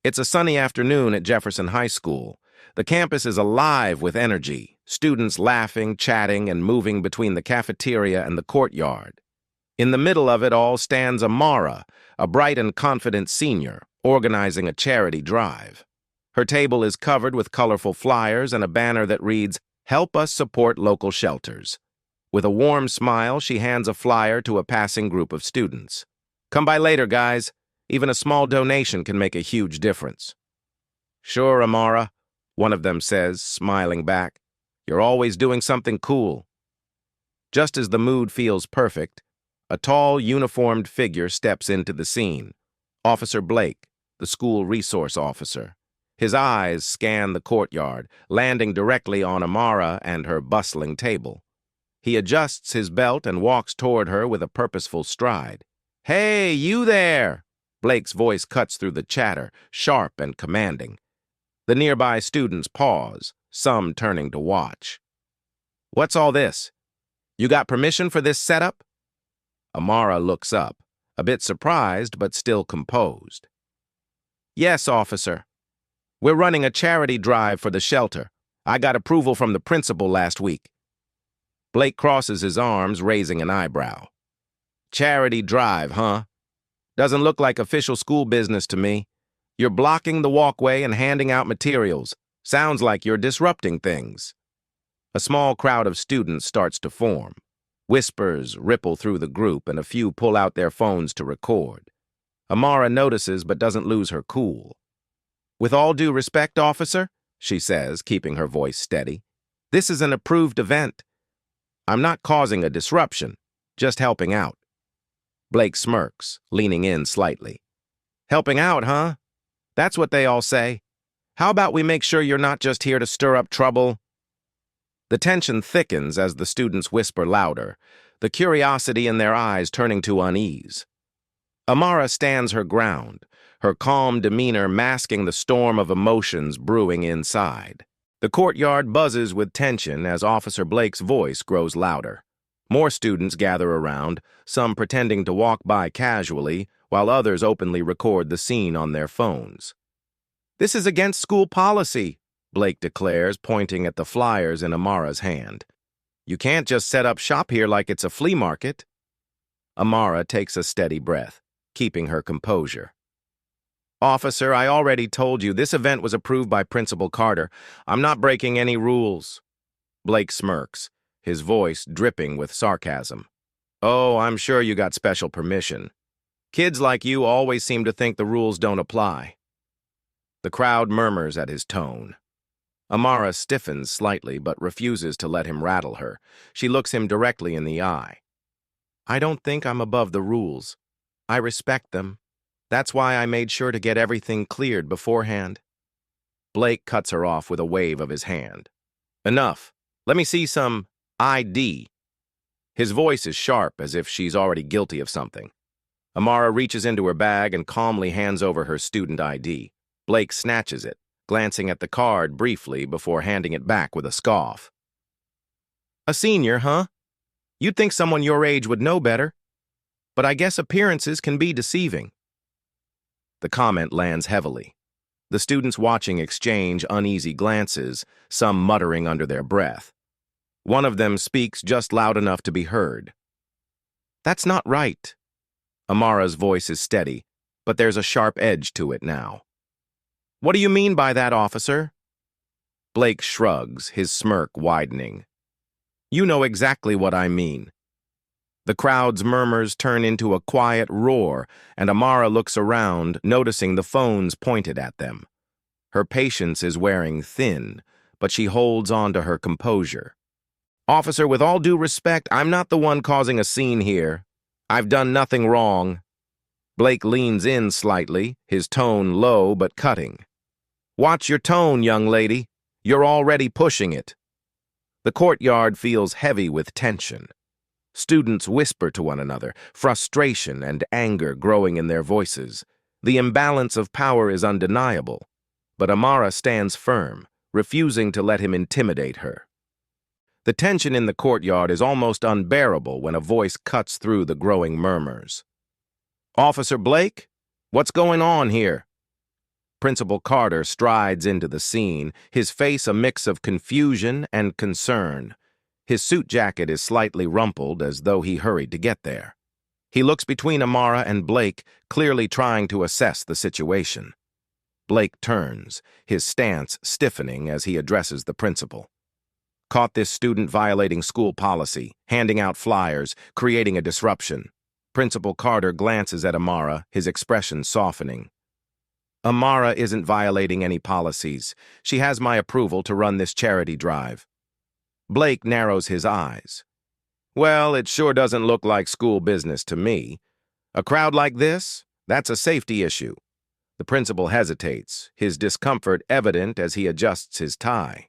It's a sunny afternoon at Jefferson High School. The campus is alive with energy, students laughing, chatting, and moving between the cafeteria and the courtyard. In the middle of it all stands Amara, a bright and confident senior, organizing a charity drive. Her table is covered with colorful flyers and a banner that reads, "Help us support local shelters." With a warm smile, she hands a flyer to a passing group of students. "Come by later, guys. Even a small donation can make a huge difference." "Sure, Amara," one of them says, smiling back. "You're always doing something cool." Just as the mood feels perfect, a tall, uniformed figure steps into the scene. Officer Blake, the school resource officer. His eyes scan the courtyard, landing directly on Amara and her bustling table. He adjusts his belt and walks toward her with a purposeful stride. "Hey, you there!" Blake's voice cuts through the chatter, sharp and commanding. The nearby students pause, some turning to watch. "What's all this? You got permission for this setup?" Amara looks up, a bit surprised but still composed. "Yes, officer. We're running a charity drive for the shelter. I got approval from the principal last week." Blake crosses his arms, raising an eyebrow. "Charity drive, huh? Doesn't look like official school business to me. You're blocking the walkway and handing out materials. Sounds like you're disrupting things." A small crowd of students starts to form. Whispers ripple through the group and a few pull out their phones to record. Amara notices but doesn't lose her cool. "With all due respect, officer," she says, keeping her voice steady, "this is an approved event. I'm not causing a disruption, just helping out." Blake smirks, leaning in slightly. "Helping out, huh? That's what they all say. How about we make sure you're not just here to stir up trouble?" The tension thickens as the students whisper louder, the curiosity in their eyes turning to unease. Amara stands her ground, her calm demeanor masking the storm of emotions brewing inside. The courtyard buzzes with tension as Officer Blake's voice grows louder. More students gather around, some pretending to walk by casually, while others openly record the scene on their phones. "This is against school policy," Blake declares, pointing at the flyers in Amara's hand. "You can't just set up shop here like it's a flea market." Amara takes a steady breath, keeping her composure. "Officer, I already told you this event was approved by Principal Carter. I'm not breaking any rules." Blake smirks, his voice dripping with sarcasm. "Oh, I'm sure you got special permission. Kids like you always seem to think the rules don't apply." The crowd murmurs at his tone. Amara stiffens slightly but refuses to let him rattle her. She looks him directly in the eye. "I don't think I'm above the rules. I respect them. That's why I made sure to get everything cleared beforehand." Blake cuts her off with a wave of his hand. "Enough. Let me see some ID." His voice is sharp, as if she's already guilty of something. Amara reaches into her bag and calmly hands over her student ID. Blake snatches it, glancing at the card briefly before handing it back with a scoff. "A senior, huh? You'd think someone your age would know better. But I guess appearances can be deceiving." The comment lands heavily. The students watching exchange uneasy glances, some muttering under their breath. One of them speaks just loud enough to be heard. "That's not right." Amara's voice is steady, but there's a sharp edge to it now. "What do you mean by that, officer?" Blake shrugs, his smirk widening. "You know exactly what I mean." The crowd's murmurs turn into a quiet roar, and Amara looks around, noticing the phones pointed at them. Her patience is wearing thin, but she holds on to her composure. "Officer, with all due respect, I'm not the one causing a scene here. I've done nothing wrong." Blake leans in slightly, his tone low but cutting. "Watch your tone, young lady. You're already pushing it." The courtyard feels heavy with tension. Students whisper to one another, frustration and anger growing in their voices. The imbalance of power is undeniable, but Amara stands firm, refusing to let him intimidate her. The tension in the courtyard is almost unbearable when a voice cuts through the growing murmurs. "Officer Blake, what's going on here?" Principal Carter strides into the scene, his face a mix of confusion and concern. His suit jacket is slightly rumpled as though he hurried to get there. He looks between Amara and Blake, clearly trying to assess the situation. Blake turns, his stance stiffening as he addresses the principal. Caught this student violating school policy, handing out flyers, creating a disruption. Principal Carter glances at Amara, his expression softening. Amara isn't violating any policies. She has my approval to run this charity drive. Blake narrows his eyes. Well, it sure doesn't look like school business to me. A crowd like this? That's a safety issue. The principal hesitates, his discomfort evident as he adjusts his tie.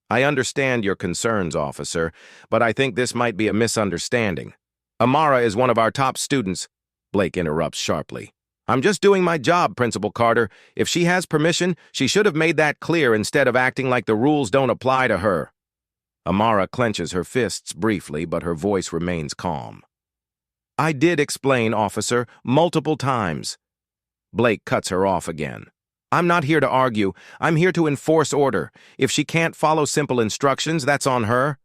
I understand your concerns, officer, but I think this might be a misunderstanding. Amara is one of our top students. Blake interrupts sharply. I'm just doing my job, Principal Carter. If she has permission, she should have made that clear instead of acting like the rules don't apply to her. Amara clenches her fists briefly, but her voice remains calm. I did explain, officer, multiple times. Blake cuts her off again. I'm not here to argue. I'm here to enforce order. If she can't follow simple instructions, that's on her.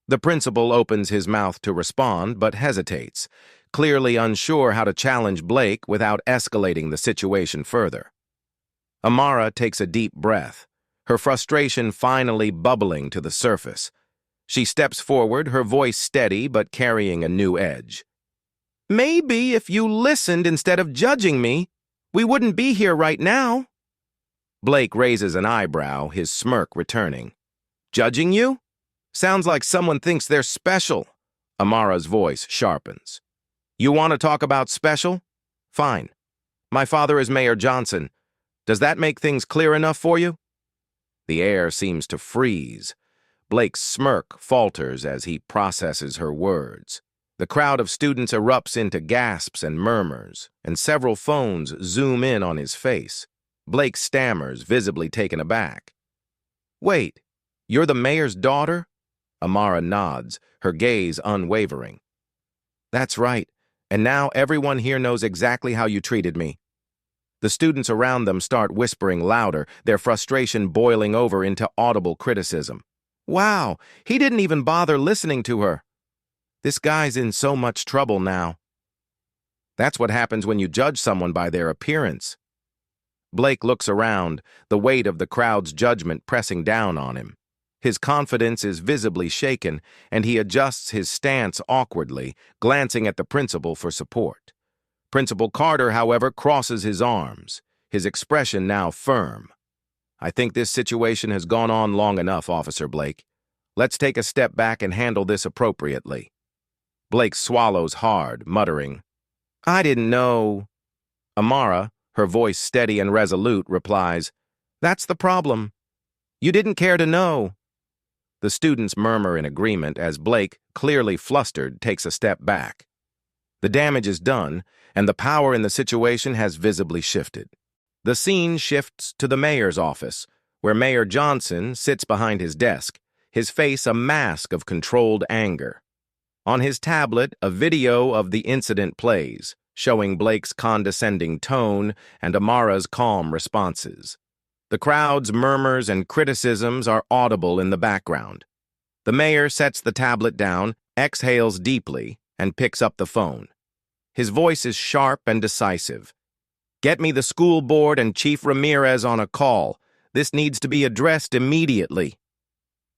The principal opens his mouth to respond, but hesitates, clearly unsure how to challenge Blake without escalating the situation further. Amara takes a deep breath, her frustration finally bubbling to the surface. She steps forward, her voice steady but carrying a new edge. Maybe if you listened instead of judging me, we wouldn't be here right now. Blake raises an eyebrow, his smirk returning. Judging you? Sounds like someone thinks they're special. Amara's voice sharpens. You want to talk about special? Fine. My father is Mayor Johnson. Does that make things clear enough for you? The air seems to freeze. Blake's smirk falters as he processes her words. The crowd of students erupts into gasps and murmurs, and several phones zoom in on his face. Blake stammers, visibly taken aback. Wait, you're the mayor's daughter? Amara nods, her gaze unwavering. That's right, and now everyone here knows exactly how you treated me. The students around them start whispering louder, their frustration boiling over into audible criticism. Wow, he didn't even bother listening to her. This guy's in so much trouble now. That's what happens when you judge someone by their appearance. Blake looks around, the weight of the crowd's judgment pressing down on him. His confidence is visibly shaken, and he adjusts his stance awkwardly, glancing at the principal for support. Principal Carter, however, crosses his arms, his expression now firm. I think this situation has gone on long enough, Officer Blake. Let's take a step back and handle this appropriately. Blake swallows hard, muttering, I didn't know. Amara, her voice steady and resolute, replies, That's the problem. You didn't care to know. The students murmur in agreement as Blake, clearly flustered, takes a step back. The damage is done, and the power in the situation has visibly shifted. The scene shifts to the mayor's office, where Mayor Johnson sits behind his desk, his face a mask of controlled anger. On his tablet, a video of the incident plays, showing Blake's condescending tone and Amara's calm responses. The crowd's murmurs and criticisms are audible in the background. The mayor sets the tablet down, exhales deeply, and picks up the phone. His voice is sharp and decisive. Get me the school board and Chief Ramirez on a call. This needs to be addressed immediately.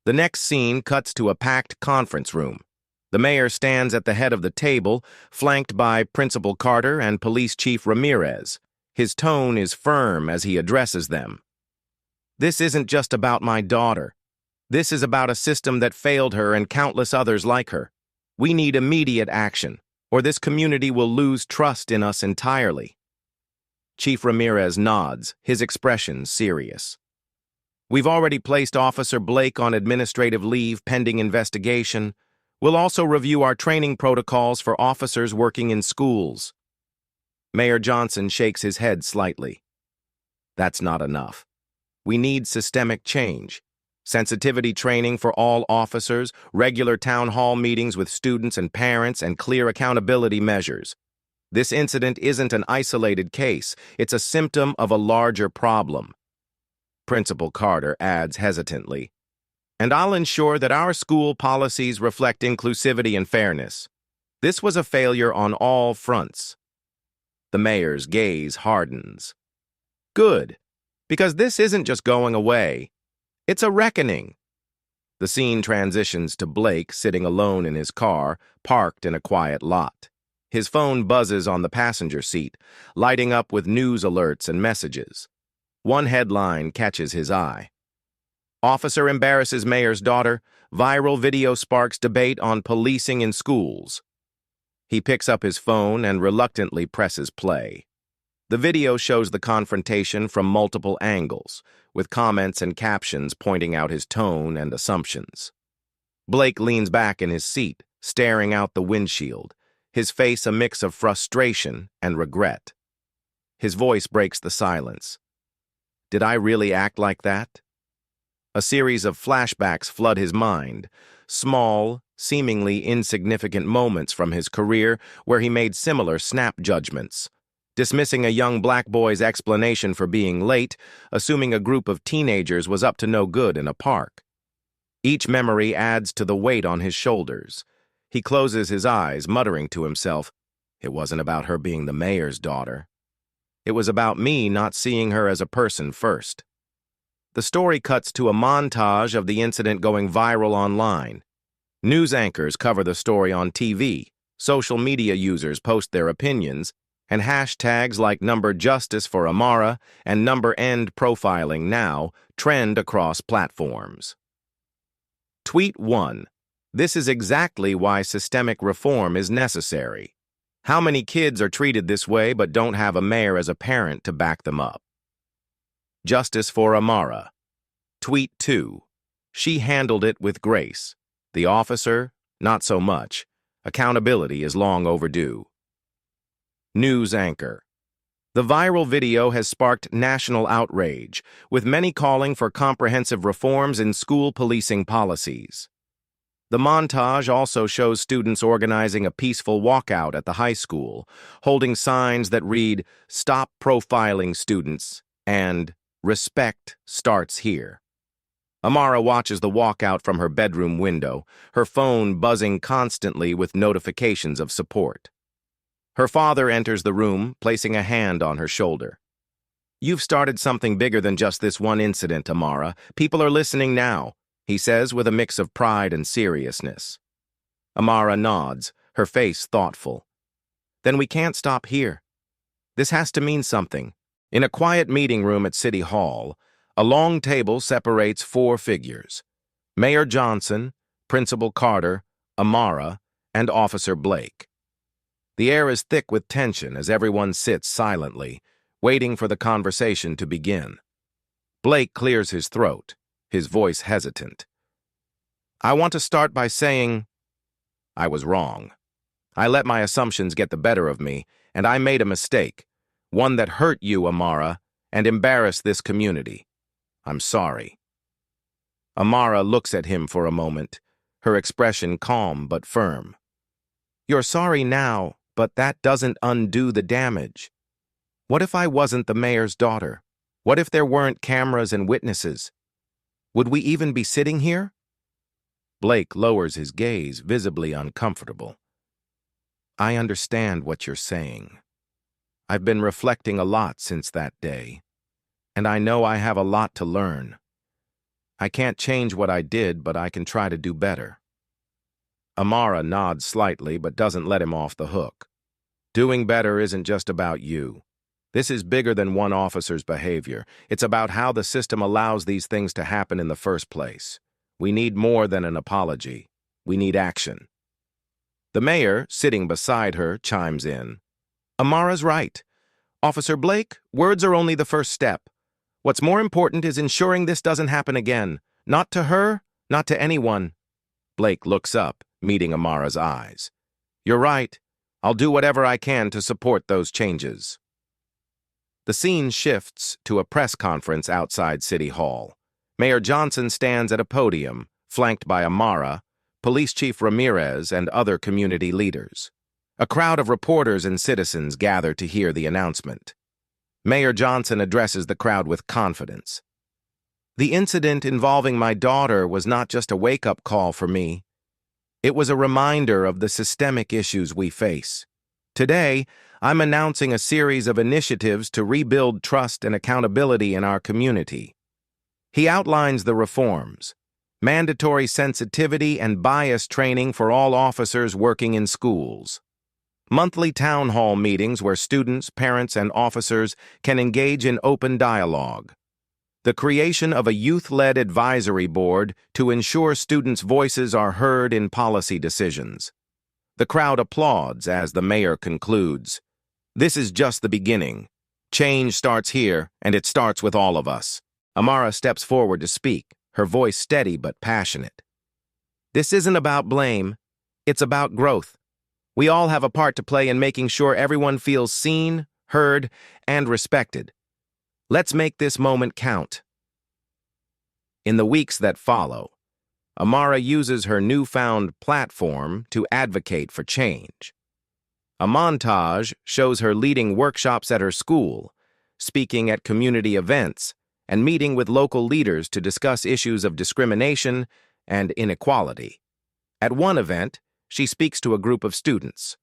The next scene cuts to a packed conference room. The mayor stands at the head of the table, flanked by Principal Carter and Police Chief Ramirez. His tone is firm as he addresses them. This isn't just about my daughter. This is about a system that failed her and countless others like her. We need immediate action, or this community will lose trust in us entirely. Chief Ramirez nods, his expression serious. We've already placed Officer Blake on administrative leave pending investigation. We'll also review our training protocols for officers working in schools. Mayor Johnson shakes his head slightly. That's not enough. We need systemic change. Sensitivity training for all officers, regular town hall meetings with students and parents, and clear accountability measures. This incident isn't an isolated case. It's a symptom of a larger problem. Principal Carter adds hesitantly, and I'll ensure that our school policies reflect inclusivity and fairness. This was a failure on all fronts. The mayor's gaze hardens. Good, because this isn't just going away. It's a reckoning. The scene transitions to Blake sitting alone in his car, parked in a quiet lot. His phone buzzes on the passenger seat, lighting up with news alerts and messages. One headline catches his eye. Officer embarrasses mayor's daughter. Viral video sparks debate on policing in schools. He picks up his phone and reluctantly presses play. The video shows the confrontation from multiple angles, with comments and captions pointing out his tone and assumptions. Blake leans back in his seat, staring out the windshield, his face a mix of frustration and regret. His voice breaks the silence. Did I really act like that? A series of flashbacks flood his mind, small, seemingly insignificant moments from his career where he made similar snap judgments, dismissing a young black boy's explanation for being late, assuming a group of teenagers was up to no good in a park. Each memory adds to the weight on his shoulders. He closes his eyes, muttering to himself, it wasn't about her being the mayor's daughter. It was about me not seeing her as a person first. The story cuts to a montage of the incident going viral online. News anchors cover the story on TV, social media users post their opinions, and hashtags like #Justice for Amara and #End Profiling Now trend across platforms. Tweet 1. This is exactly why systemic reform is necessary. How many kids are treated this way but don't have a mayor as a parent to back them up? Justice for Amara. Tweet 2. She handled it with grace. The officer, not so much. Accountability is long overdue. News anchor. The viral video has sparked national outrage, with many calling for comprehensive reforms in school policing policies. The montage also shows students organizing a peaceful walkout at the high school, holding signs that read, "Stop profiling students," and "Respect starts here." Amara watches the walkout from her bedroom window, her phone buzzing constantly with notifications of support. Her father enters the room, placing a hand on her shoulder. "You've started something bigger than just this one incident, Amara. People are listening now," he says with a mix of pride and seriousness. Amara nods, her face thoughtful. "Then we can't stop here. This has to mean something." In a quiet meeting room at City Hall, a long table separates 4 figures: Mayor Johnson, Principal Carter, Amara, and Officer Blake. The air is thick with tension as everyone sits silently, waiting for the conversation to begin. Blake clears his throat, his voice hesitant. "I want to start by saying I was wrong. I let my assumptions get the better of me, and I made a mistake, one that hurt you, Amara, and embarrassed this community. I'm sorry." Amara looks at him for a moment, her expression calm but firm. "You're sorry now, but that doesn't undo the damage. What if I wasn't the mayor's daughter? What if there weren't cameras and witnesses? Would we even be sitting here?" Blake lowers his gaze, visibly uncomfortable. "I understand what you're saying. I've been reflecting a lot since that day, and I know I have a lot to learn. I can't change what I did, but I can try to do better." Amara nods slightly but doesn't let him off the hook. "Doing better isn't just about you. This is bigger than one officer's behavior. It's about how the system allows these things to happen in the first place. We need more than an apology. We need action." The mayor, sitting beside her, chimes in. "Amara's right. Officer Blake, words are only the first step. What's more important is ensuring this doesn't happen again. Not to her, not to anyone." Blake looks up, meeting Amara's eyes. "You're right. I'll do whatever I can to support those changes." The scene shifts to a press conference outside City Hall. Mayor Johnson stands at a podium, flanked by Amara, Police Chief Ramirez, and other community leaders. A crowd of reporters and citizens gather to hear the announcement. Mayor Johnson addresses the crowd with confidence. The incident involving my daughter was not just a wake-up call for me. It was a reminder of the systemic issues we face. Today, I'm announcing a series of initiatives to rebuild trust and accountability in our community. He outlines the reforms: mandatory sensitivity and bias training for all officers working in schools, monthly town hall meetings where students, parents, and officers can engage in open dialogue, the creation of a youth-led advisory board to ensure students' voices are heard in policy decisions. The crowd applauds as the mayor concludes. This is just the beginning. Change starts here, and it starts with all of us. Amara steps forward to speak, her voice steady but passionate. This isn't about blame. It's about growth. We all have a part to play in making sure everyone feels seen, heard, and respected. Let's make this moment count. In the weeks that follow, Amara uses her newfound platform to advocate for change. A montage shows her leading workshops at her school, speaking at community events, and meeting with local leaders to discuss issues of discrimination and inequality. At one event, she speaks to a group of students.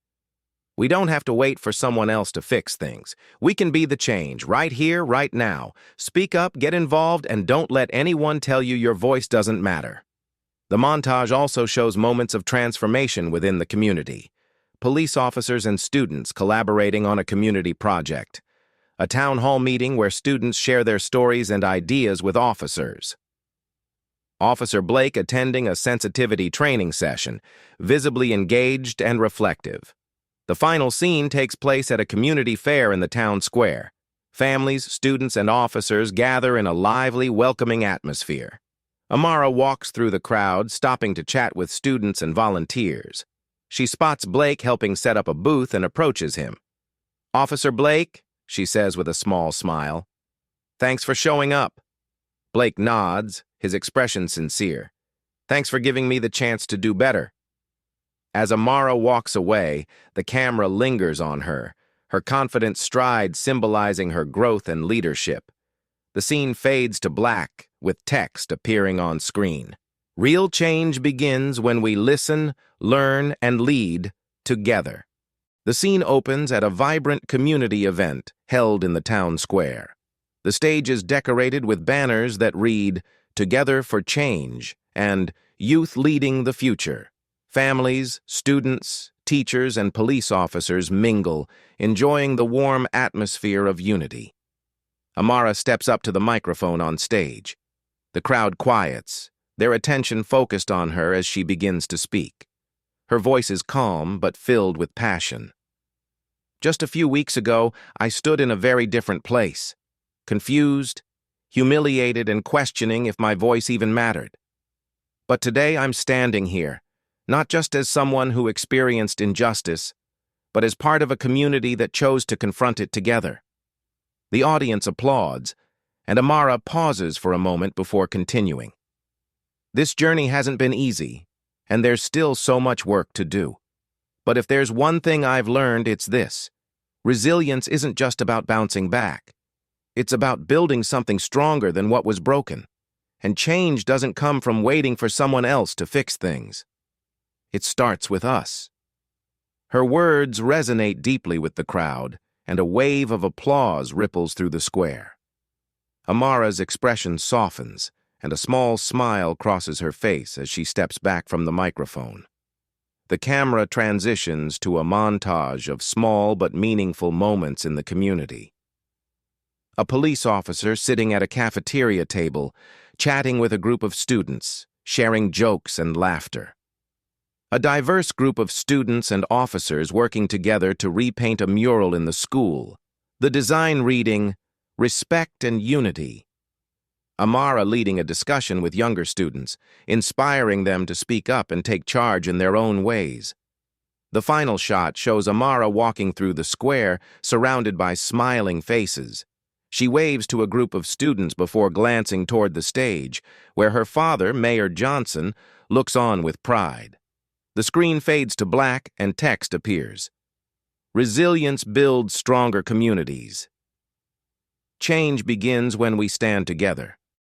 We don't have to wait for someone else to fix things. We can be the change, right here, right now. Speak up, get involved, and don't let anyone tell you your voice doesn't matter. The montage also shows moments of transformation within the community. Police officers and students collaborating on a community project. A town hall meeting where students share their stories and ideas with officers. Officer Blake attending a sensitivity training session, visibly engaged and reflective. The final scene takes place at a community fair in the town square. Families, students, and officers gather in a lively, welcoming atmosphere. Amara walks through the crowd, stopping to chat with students and volunteers. She spots Blake helping set up a booth and approaches him. "Officer Blake," she says with a small smile. "Thanks for showing up." Blake nods, his expression sincere. "Thanks for giving me the chance to do better." As Amara walks away, the camera lingers on her, her confident stride symbolizing her growth and leadership. The scene fades to black, with text appearing on screen. Real change begins when we listen, learn, and lead together. The scene opens at a vibrant community event held in the town square. The stage is decorated with banners that read, "Together for Change," and "Youth Leading the Future." Families, students, teachers, and police officers mingle, enjoying the warm atmosphere of unity. Amara steps up to the microphone on stage. The crowd quiets, their attention focused on her as she begins to speak. Her voice is calm but filled with passion. "Just a few weeks ago, I stood in a very different place, confused, humiliated, and questioning if my voice even mattered. But today I'm standing here, not just as someone who experienced injustice, but as part of a community that chose to confront it together." The audience applauds, and Amara pauses for a moment before continuing. "This journey hasn't been easy, and there's still so much work to do. But if there's one thing I've learned, it's this. Resilience isn't just about bouncing back. It's about building something stronger than what was broken. And change doesn't come from waiting for someone else to fix things. It starts with us." Her words resonate deeply with the crowd, and a wave of applause ripples through the square. Amara's expression softens, and a small smile crosses her face as she steps back from the microphone. The camera transitions to a montage of small but meaningful moments in the community. A police officer sitting at a cafeteria table, chatting with a group of students, sharing jokes and laughter. A diverse group of students and officers working together to repaint a mural in the school, the design reading, "Respect and Unity." Amara leading a discussion with younger students, inspiring them to speak up and take charge in their own ways. The final shot shows Amara walking through the square, surrounded by smiling faces. She waves to a group of students before glancing toward the stage, where her father, Mayor Johnson, looks on with pride. The screen fades to black and text appears. Resilience builds stronger communities. Change begins when we stand together.